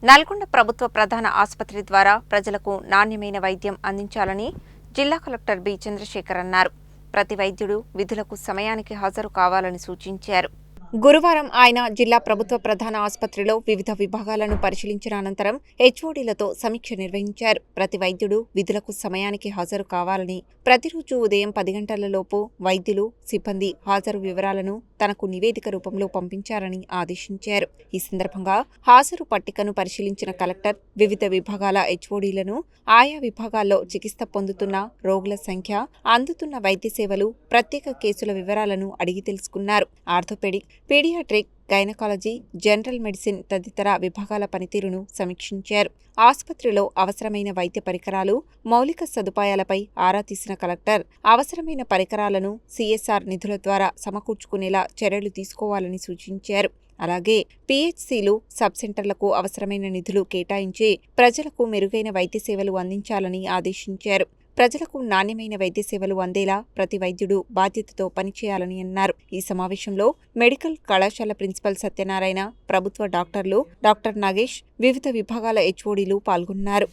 నల్గొండ ప్రభుత్వ ప్రధాన ఆసుపత్రి ద్వారా ప్రజలకు నాణ్యమైన వైద్యం అందించాలని జిల్లా కలెక్టర్ బి చంద్రశేఖర్ అన్నారు. ప్రతి వైద్యుడు విధులకు సమయానికి హాజరు కావాలని సూచించారు. గురువారం ఆయన జిల్లా ప్రభుత్వ ప్రధాన ఆసుపత్రిలో వివిధ విభాగాలను పరిశీలించిన అనంతరం హెచ్ఓడీలతో సమీక్ష నిర్వహించారు. ప్రతి వైద్యుడు విధులకు సమయానికి హాజరు కావాలని, ప్రతిరోజు ఉదయం 10 గంటలలోపు వైద్యులు, సిబ్బంది హాజరు వివరాలను తనకు నివేదిక రూపంలో పంపించారని ఆదేశించారు. ఈ సందర్భంగా హాజరు పట్టికను పరిశీలించిన కలెక్టర్ వివిధ విభాగాల హెచ్ఓడీలను ఆయా విభాగాల్లో చికిత్స పొందుతున్న రోగుల సంఖ్య, అందుతున్న వైద్య సేవలు, ప్రత్యేక కేసుల వివరాలను అడిగి తెలుసుకున్నారు. Orthopaedic, paediatric, gynaecology, general medicine తదితర విభాగాల పనితీరును సమీక్షించారు. ఆసుపత్రిలో అవసరమైన వైద్య పరికరాలు, మౌలిక సదుపాయాలపై ఆరా తీసిన కలెక్టర్ అవసరమైన పరికరాలను సిఎస్ఆర్ నిధుల ద్వారా సమకూర్చుకునేలా చర్యలు తీసుకోవాలని సూచించారు. అలాగే పిహెచ్సిలు, సబ్ సెంటర్లకు అవసరమైన నిధులు కేటాయించి ప్రజలకు మెరుగైన వైద్య సేవలు అందించాలని ఆదేశించారు. ప్రజలకు నాణ్యమైన వైద్య సేవలు అందేలా ప్రతి వైద్యుడు బాధ్యతతో పనిచేయాలని అన్నారు. ఈ సమావేశంలో మెడికల్ కళాశాల ప్రిన్సిపల్ సత్యనారాయణ, ప్రభుత్వ డాక్టర్లు, డాక్టర్ నాగేష్, వివిధ విభాగాల హెచ్ఓడీలు పాల్గొన్నారు.